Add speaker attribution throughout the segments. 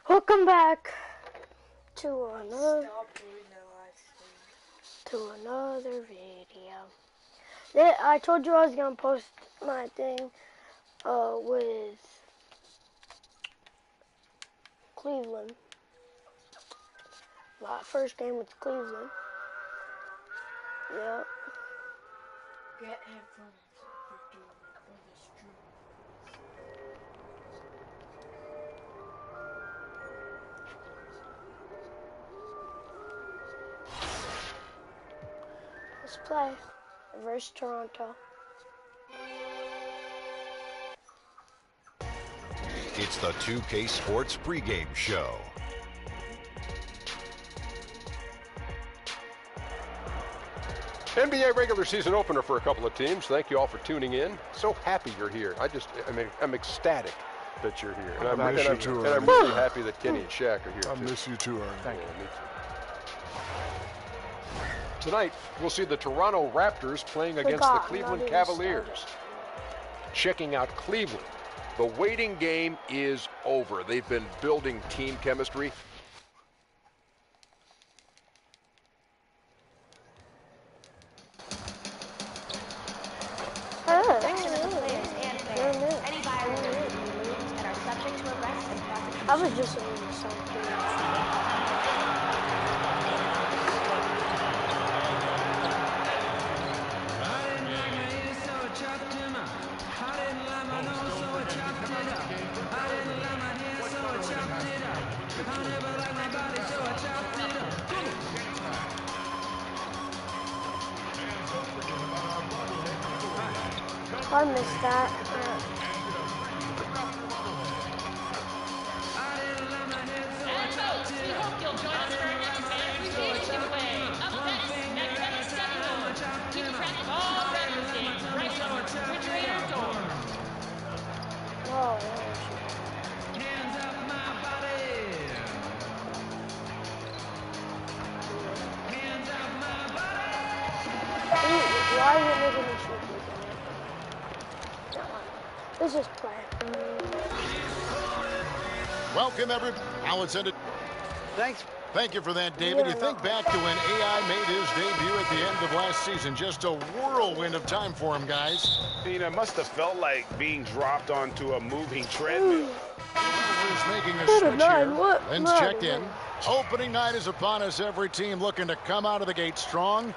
Speaker 1: Welcome back to another video. I told you I was gonna post my thing with Cleveland. My first game with Cleveland. Yep.
Speaker 2: Get headphones if you're doing it for the stream.
Speaker 1: Let's play versus Toronto.
Speaker 3: It's the 2K Sports pregame show.
Speaker 4: NBA regular season opener for a couple of teams. Thank you all for tuning in. So happy you're here. I'm ecstatic that you're here. And
Speaker 5: I miss you too,
Speaker 4: and I'm really happy that Kenny and Shaq are here
Speaker 5: I
Speaker 4: too.
Speaker 5: miss you too, Ernie.
Speaker 4: Thank you. Me too. Tonight, we'll see the Toronto Raptors playing against the Cleveland Cavaliers. Checking out Cleveland. The waiting game is over. They've been building team chemistry.
Speaker 1: I was just saying something. I missed that. Why are you making me shoot this? Let's just play.
Speaker 5: Welcome, everybody. Alex ended.
Speaker 6: Thanks.
Speaker 5: Thank you for that, David. You think back to when AI made his debut at the end of last season. Just a whirlwind of time for him, guys.
Speaker 6: You know, it must have felt like being dropped onto a moving treadmill.
Speaker 5: He's making a switch here. Lynn's checked in. Opening night is upon us. Every team looking to come out of the gate strong.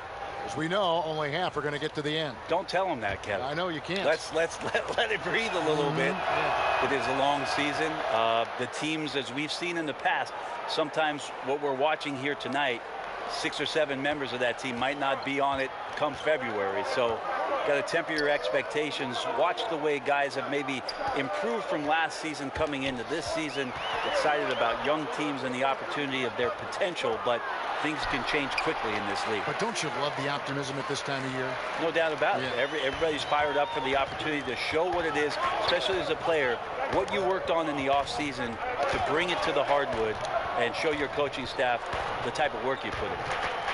Speaker 5: As we know, only half are going to get to the end.
Speaker 7: Don't tell them that, Kevin.
Speaker 5: I know you can't.
Speaker 7: Let it breathe a little bit. It is a long season. The teams, as we've seen in the past, sometimes what we're watching here tonight, 6 or 7 members of that team might not be on it come February. So got to temper your expectations. Watch the way guys have maybe improved from last season coming into this season. Excited about young teams and the opportunity of their potential, but things can change quickly in this league.
Speaker 5: But don't you love the optimism at this time of year?
Speaker 7: No doubt about it. Everybody's fired up for the opportunity to show what it is, especially as a player, what you worked on in the offseason to bring it to the hardwood and show your coaching staff the type of work you put in.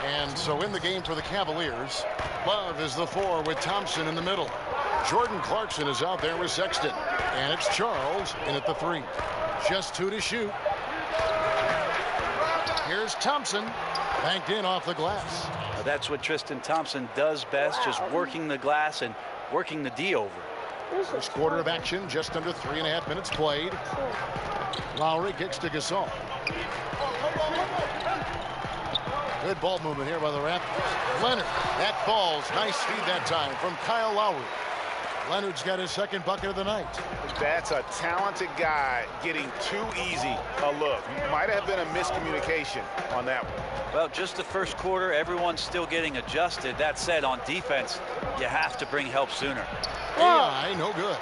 Speaker 5: And so in the game for the Cavaliers, Love is the 4 with Thompson in the middle. Jordan Clarkson is out there with Sexton. And it's Charles in at the 3. Just 2 to shoot. Here's Thompson, banked in off the glass.
Speaker 7: That's what Tristan Thompson does best, just working the glass and working the D over.
Speaker 5: First quarter of action, just under 3.5 minutes played. Lowry kicks to Gasol. Good ball movement here by the Raptors. Leonard, that falls. Nice feed that time from Kyle Lowry. Leonard's got his second bucket of the night.
Speaker 6: That's a talented guy getting too easy a look. Might have been a miscommunication on that one.
Speaker 7: Well, just the first quarter, everyone's still getting adjusted. That said, on defense, you have to bring help sooner.
Speaker 5: AI, no good.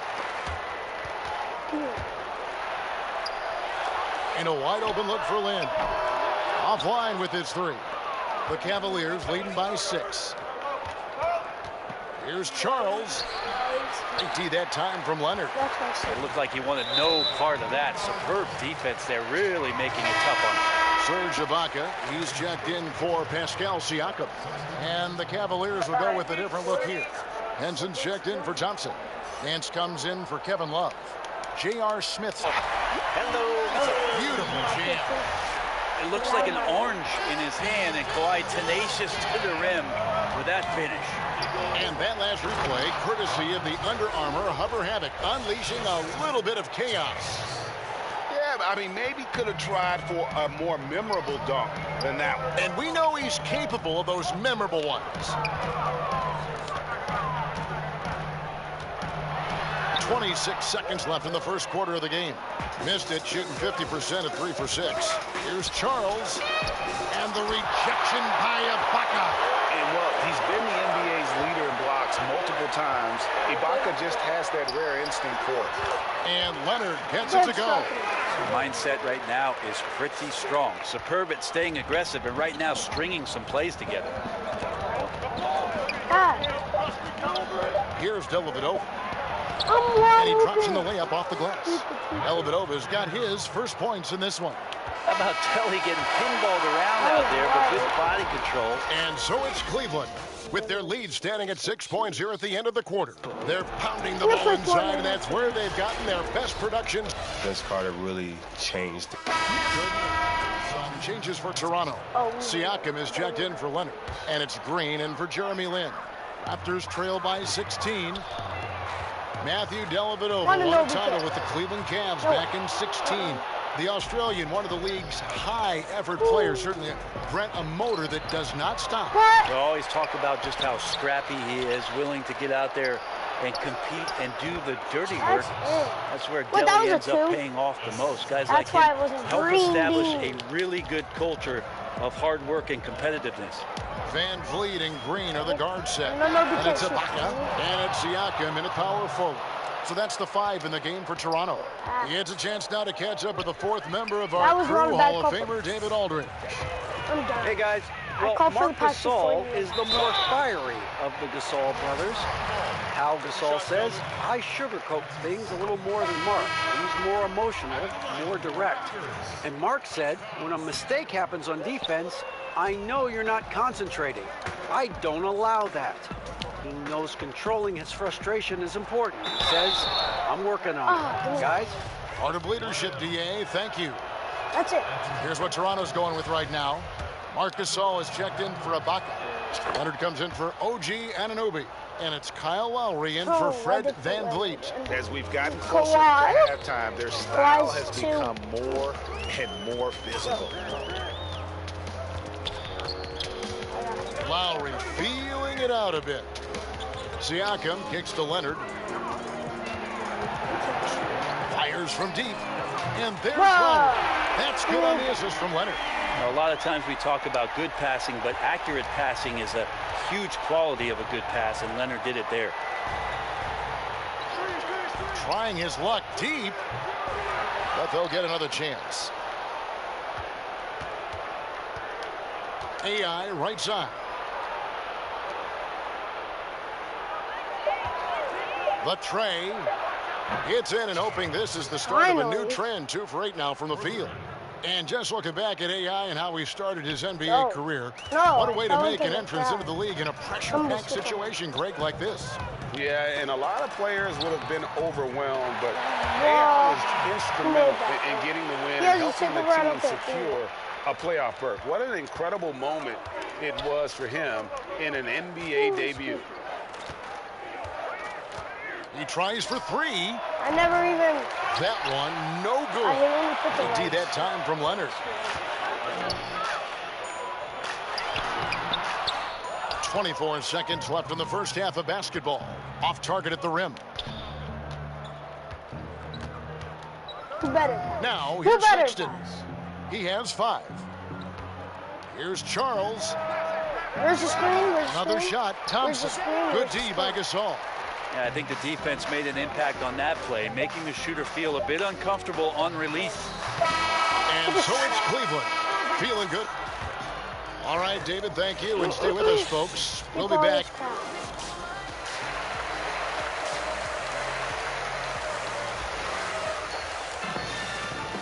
Speaker 5: And a wide open look for Lynn. Offline with his 3. The Cavaliers leading by 6. Here's Charles. 90 that time from Leonard.
Speaker 7: It looked like he wanted no part of that. Superb defense there, really making it tough on him.
Speaker 5: Serge Ibaka, he's checked in for Pascal Siakam. And the Cavaliers will go with a different look here. Henson's checked in for Thompson. Nance comes in for Kevin Love. J.R. Smith.
Speaker 6: Hello.
Speaker 5: Beautiful
Speaker 7: It looks like an orange in his hand, and Kawhi tenacious to the rim with that finish.
Speaker 5: And that last replay, courtesy of the Under Armour Hover Havoc, unleashing a little bit of chaos.
Speaker 6: Yeah, I mean, maybe could have tried for a more memorable dunk than that one.
Speaker 5: And we know he's capable of those memorable ones. 26 seconds left in the first quarter of the game. Missed it, shooting 50% at 3 for 6. Here's Charles, and the rejection by Ibaka.
Speaker 6: And look, he's been the NBA's leader in blocks multiple times. Ibaka just has that rare instinct for it.
Speaker 5: And Leonard gets it to go.
Speaker 7: Mindset right now is pretty strong. Superb at staying aggressive, and right now stringing some plays together.
Speaker 5: Here's Dellavedova.
Speaker 1: And
Speaker 5: he drops in the layup off the glass. Dellavedova's got his first points in this one.
Speaker 7: How about Telly getting pinballed around out there, but good body control.
Speaker 5: And so it's Cleveland, with their lead standing at 6 points here at the end of the quarter. They're pounding the ball inside, and that's where they've gotten their best production.
Speaker 8: Vince Carter really changed.
Speaker 5: Some changes for Toronto. Siakam is checked in for Leonard, and it's Green in for Jeremy Lin. Raptors trail by 16. Matthew Dellavedova won a title with the Cleveland Cavs back in 16. The Australian, one of the league's high-effort players, certainly Brent, a motor that does not stop.
Speaker 7: We always talk about just how scrappy he is, willing to get out there and compete and do the dirty work. That's where Delly ends up paying off the most. Guys like him help establish a really good culture of hard work and competitiveness.
Speaker 5: Van Vliet and Green are the guard set. And it's Ibaka, and it's Siakam in a power forward. So that's the 5 in the game for Toronto. He has a chance now to catch up with the 4th member of our crew, Hall of Famer David Aldridge.
Speaker 9: Hey guys, well, Marc Gasol is the more fiery of the Gasol brothers. Al Gasol says, I sugarcoat things a little more than Marc. He's more emotional, more direct. And Marc said, when a mistake happens on defense, I know you're not concentrating. I don't allow that. He knows controlling his frustration is important. He says, I'm working on it. Guys?
Speaker 5: Part of leadership, DA. Thank you.
Speaker 1: That's it.
Speaker 5: Here's what Toronto's going with right now. Marc Gasol is checked in for Ibaka. Leonard comes in for OG Anunoby. And it's Kyle Lowry in for Fred Van Vliet.
Speaker 6: As we've gotten closer to halftime, their style has become more and more physical.
Speaker 5: Lowry feeling it out a bit. Siakam kicks to Leonard. Fires from deep. And there's Lowry. That's good on the assist from Leonard.
Speaker 7: A lot of times we talk about good passing, but accurate passing is a huge quality of a good pass, and Leonard did it there.
Speaker 5: Trying his luck deep, but they'll get another chance. AI right side. The tray. It's in and hoping this is the start of a new trend. 2 for 8 now from the field. And just looking back at AI and how he started his NBA career, what a way to make an entrance into the league in a pressure-packed situation, Greg, like this.
Speaker 6: Yeah, and a lot of players would have been overwhelmed, but AI was instrumental in getting the win and helping the team secure a playoff berth. What an incredible moment it was for him in an NBA debut.
Speaker 5: He tries for 3.
Speaker 1: I never even...
Speaker 5: That one, no good. D that time from Leonard. 24 seconds left in the first half of basketball. Off target at the rim.
Speaker 1: Who better?
Speaker 5: Now here's Sexton. He has 5. Here's Charles.
Speaker 1: Where's the screen?
Speaker 5: Another shot. Thompson. Good D by Gasol.
Speaker 7: Yeah, I think the defense made an impact on that play, making the shooter feel a bit uncomfortable on release.
Speaker 5: And so it's Cleveland. Feeling good. All right, David, thank you. And stay with us, folks. We'll be back.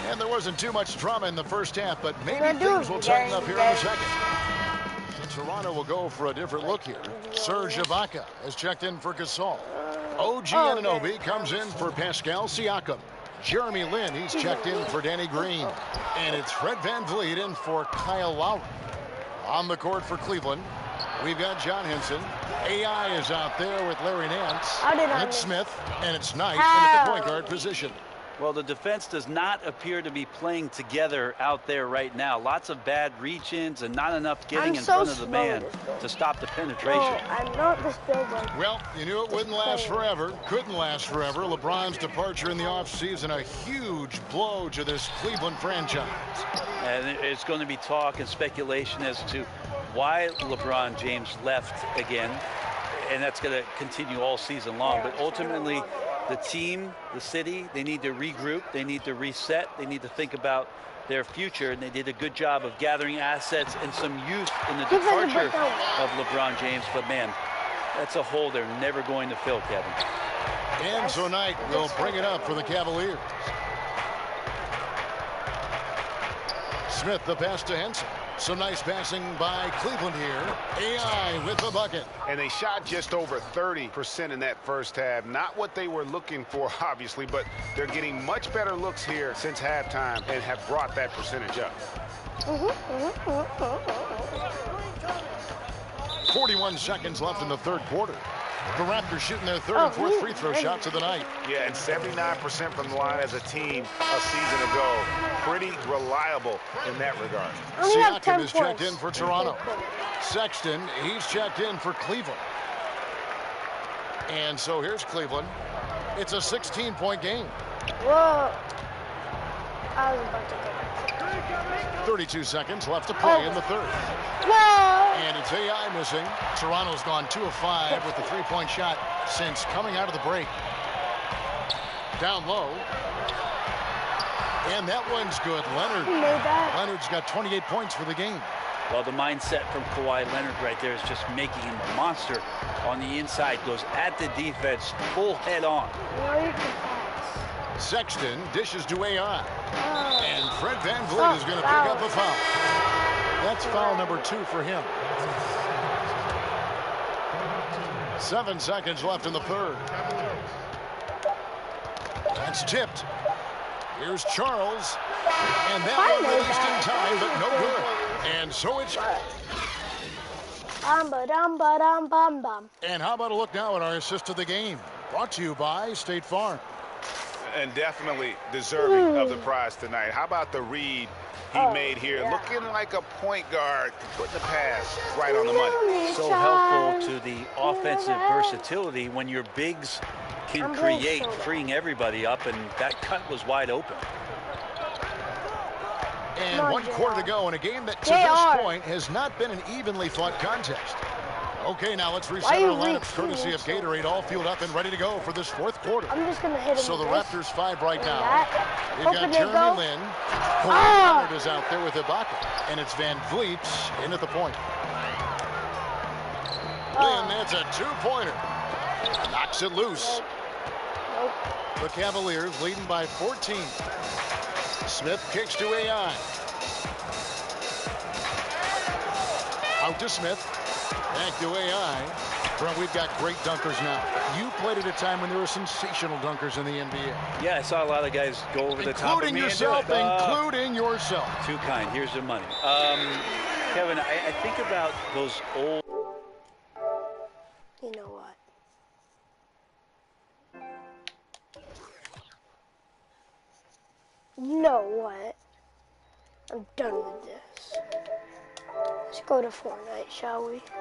Speaker 5: And there wasn't too much drama in the first half, but maybe things will tighten up here in a second. Toronto will go for a different look here. Serge Ibaka has checked in for Gasol. OG Anunoby comes in for Pascal Siakam. Jeremy Lin, he's checked in for Danny Green. And it's Fred VanVleet in for Kyle Lowry. On the court for Cleveland, we've got John Henson. AI is out there with Larry Nance. And it's Smith, and it's Knight in at the point guard position.
Speaker 7: Well, the defense does not appear to be playing together out there right now. Lots of bad reach-ins and not enough getting in front of the man to stop the penetration.
Speaker 1: No, I'm not this building.
Speaker 5: Well, you knew it wouldn't last forever. Couldn't last forever. LeBron's departure in the offseason, a huge blow to this Cleveland franchise.
Speaker 7: And it's going to be talk and speculation as to why LeBron James left again. And that's going to continue all season long. But ultimately, the team, the city, they need to regroup. They need to reset. They need to think about their future. And they did a good job of gathering assets and some youth in the departure of LeBron James. But, man, that's a hole they're never going to fill, Kevin.
Speaker 5: Enzo Knight will bring it up for the Cavaliers. Smith, the pass to Henson. Some nice passing by Cleveland here. AI with the bucket.
Speaker 6: And they shot just over 30% in that first half. Not what they were looking for, obviously, but they're getting much better looks here since halftime and have brought that percentage up.
Speaker 5: 41 seconds left in the third quarter. The Raptors shooting their third and fourth free throw shots of the night.
Speaker 6: Yeah, and 79% from the line as a team a season ago. Pretty reliable in that regard.
Speaker 5: Siakam is checked in for Toronto. Sexton, he's checked in for Cleveland. And so here's Cleveland. It's a 16-point game.
Speaker 1: Whoa. I was about to go.
Speaker 5: 32 seconds left to play in the third.
Speaker 1: Whoa.
Speaker 5: And it's AI missing. Toronto's gone 2 of 5 with the three-point shot since coming out of the break. Down low. And that one's good. Leonard.
Speaker 1: He made that.
Speaker 5: Leonard's got 28 points for the game.
Speaker 7: Well, the mindset from Kawhi Leonard right there is just making him a monster on the inside. Goes at the defense, full head on.
Speaker 5: Sexton dishes to AI. And Fred VanVleet is going to pick up a foul. That's foul number 2 for him. 7 seconds left in the third. That's tipped. Here's Charles. And that one released in time, but no good. And so it's... And how about a look now at our assist of the game? Brought to you by State Farm.
Speaker 6: And definitely deserving of the prize tonight. How about the read he made here? Yeah. Looking like a point guard, putting the pass right on the money.
Speaker 7: So helpful to the offensive versatility when your bigs can create, freeing everybody up, and that cut was wide open.
Speaker 5: And 1 quarter to go in a game that to this point has not been an evenly fought contest. Okay, now let's reset our lineups courtesy of Gatorade, all fueled up and ready to go for this fourth quarter.
Speaker 1: I'm just going to hit him.
Speaker 5: So the Raptors 5 right now. They've got Jeremy Lin. Kawhi Leonard is out there with Ibaka. And it's VanVleet in at the point. Lin, that's a 2-pointer. Knocks it loose. The Cavaliers leading by 14. Smith kicks to AI. Out to Smith. Back to AI. Well, we've got great dunkers now. You played at a time when there were sensational dunkers in the NBA.
Speaker 7: Yeah, I saw a lot of guys go over the top of me.
Speaker 5: Including yourself.
Speaker 7: Too kind. Here's your money. Kevin, I think about those old...
Speaker 1: You know what? You know what? I'm done with this. Let's go to Fortnite, shall we?